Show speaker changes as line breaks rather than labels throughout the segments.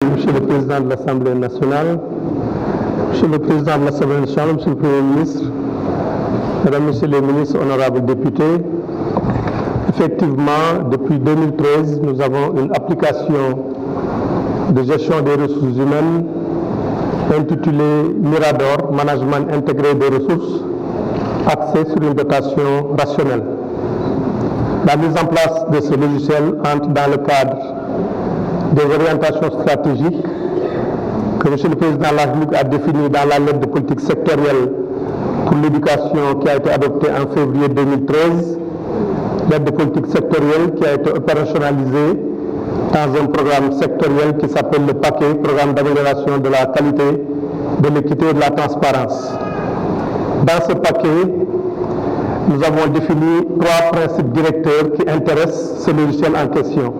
Monsieur le Président de l'Assemblée nationale, Monsieur le Président de l'Assemblée nationale, Monsieur le Premier ministre, Mesdames, Messieurs les ministres, honorables députés, effectivement, depuis 2013, nous avons une application de gestion des ressources humaines intitulée Mirador, Management intégré des ressources, axée sur une dotation rationnelle. La mise en place de ce logiciel entre dans le cadre des orientations stratégiques que M. le Président de la République a définies dans la lettre de politique sectorielle pour l'éducation qui a été adoptée en février 2013, lettre de politique sectorielle qui a été opérationnalisée dans un programme sectoriel qui s'appelle le PAQUET, Programme d'amélioration de la qualité, de l'équité et de la transparence. Dans ce paquet, nous avons défini 3 principes directeurs qui intéressent ce logiciel en question.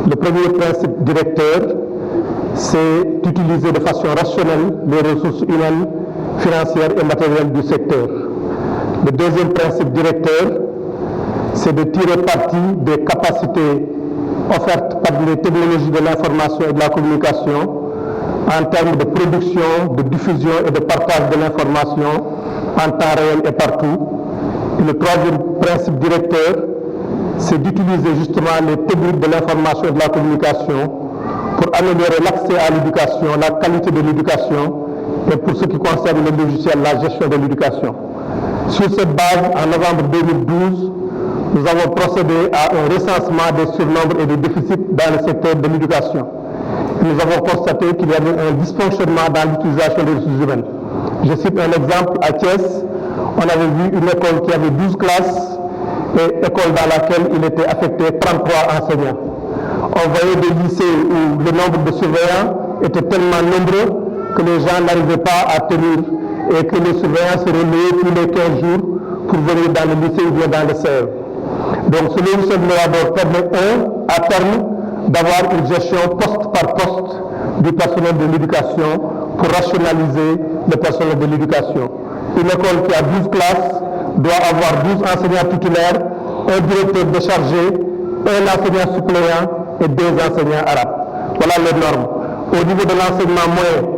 Le premier principe directeur, c'est d'utiliser de façon rationnelle les ressources humaines, financières et matérielles du secteur. Le deuxième principe directeur, c'est de tirer parti des capacités offertes par les technologies de l'information et de la communication en termes de production, de diffusion et de partage de l'information en temps réel et partout. Et le troisième principe directeur, c'est d'utiliser justement les techniques de l'information et de la communication pour améliorer l'accès à l'éducation, la qualité de l'éducation et pour ce qui concerne le logiciel, la gestion de l'éducation. Sur cette base, en novembre 2012, nous avons procédé à un recensement des surnombres et des déficits dans le secteur de l'éducation. Nous avons constaté qu'il y avait un dysfonctionnement dans l'utilisation des ressources humaines. Je cite un exemple, à Thiès, on avait vu une école qui avait 12 classes et école dans laquelle il était affecté 33 enseignants. On voyait des lycées où le nombre de surveillants était tellement nombreux que les gens n'arrivaient pas à tenir et que les surveillants se relayaient tous les 15 jours pour venir dans le lycée ou bien dans le CEV. Donc ce logiciel Mirador permet à terme d'avoir une gestion poste par poste du personnel de l'éducation pour rationaliser le personnel de l'éducation. Une école qui a 12 classes doit avoir 12 enseignants titulaires, un directeur déchargé, un enseignant suppléant et 2 enseignants arabes. Voilà les normes. Au niveau de l'enseignement moyen,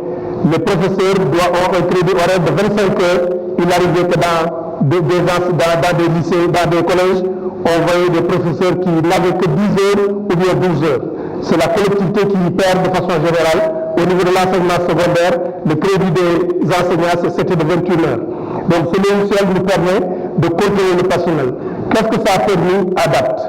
le professeur doit avoir un crédit horaire de 25 heures. Il arrivait que dans des lycées, dans des collèges, on voyait des professeurs qui n'avaient que 10 heures ou bien 12 heures. C'est la collectivité qui y perd de façon générale. Au niveau de l'enseignement secondaire, le crédit des enseignants, c'était de 21 heures. Donc ce logiciel nous permet de contrôler le personnel. Qu'est-ce que ça a permis à date?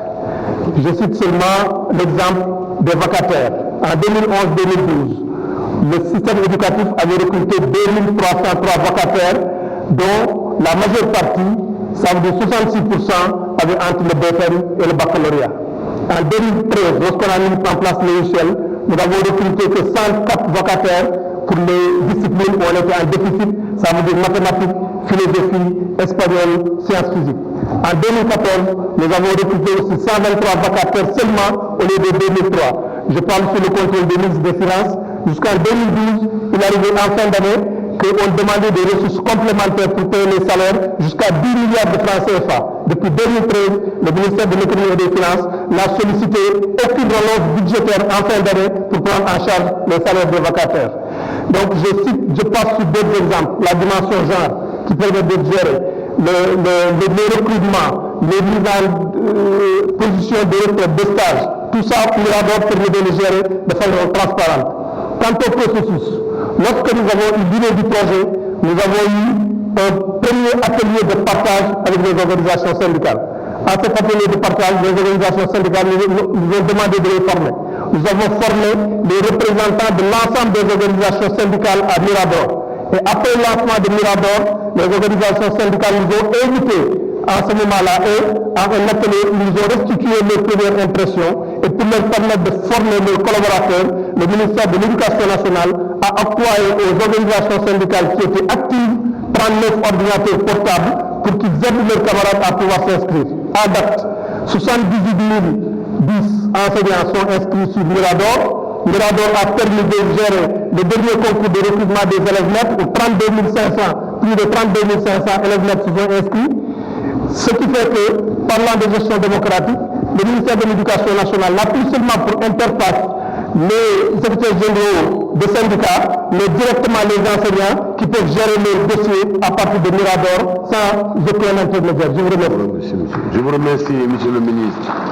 Je cite seulement l'exemple des vacataires. En 2011-2012, le système éducatif avait recruté 2303 vacataires, dont la majeure partie, ça veut dire 66%, avait entre le BFM et le baccalauréat. En 2013, lorsqu'on a mis en place le logiciel, nous avons recruté que 104 vacataires pour les disciplines où on était en déficit, ça veut dire mathématiques, philosophie, espagnol, sciences physiques. En 2014, nous avons recruté aussi 123 vacataires seulement au lieu de 2003. Je parle sous le contrôle des ministres des Finances. Jusqu'en 2012, il arrivait en fin d'année qu'on demandait des ressources complémentaires pour payer les salaires jusqu'à 10 milliards de francs CFA. Depuis 2013, le ministère de l'économie et des Finances n'a sollicité aucune relance budgétaire en fin d'année pour prendre en charge les salaires des vacataires. Donc je passe sur d'autres exemples, la dimension genre qui permet de gérer les recrutements, les mises en position de retraite, de stage, tout ça Mirador permet de le gérer de façon transparente. Quant au processus, lorsque nous avons eu l'idée du projet, nous avons eu un premier atelier de partage avec les organisations syndicales. À cet atelier de partage, les organisations syndicales nous ont demandé de les former. Nous avons formé les représentants de l'ensemble des organisations syndicales à Mirador. Et après le lancement de Mirador, les organisations syndicales nous ont invités à ce moment-là à un atelier où nous ont restitué les premières impressions et pour leur permettre de former nos collaborateurs, le ministère de l'Éducation nationale a octroyé aux organisations syndicales qui étaient actives 39 ordinateurs portables pour qu'ils aident leurs camarades à pouvoir s'inscrire. À date, 78 010 enseignants sont inscrits sur Mirador. Mirador a permis de gérer le dernier concours de recrutement des élèves maîtres où 32 500, plus de 32 500 élèves maîtres se sont inscrits. Ce qui fait que, parlant de gestion démocratique, le ministère de l'Éducation nationale n'a plus seulement pour interface les secrétaires généraux des syndicats, mais directement les enseignants qui peuvent gérer les dossiers à partir de Mirador sans aucun intermédiaire. Je vous remercie.
Je vous remercie, monsieur le ministre.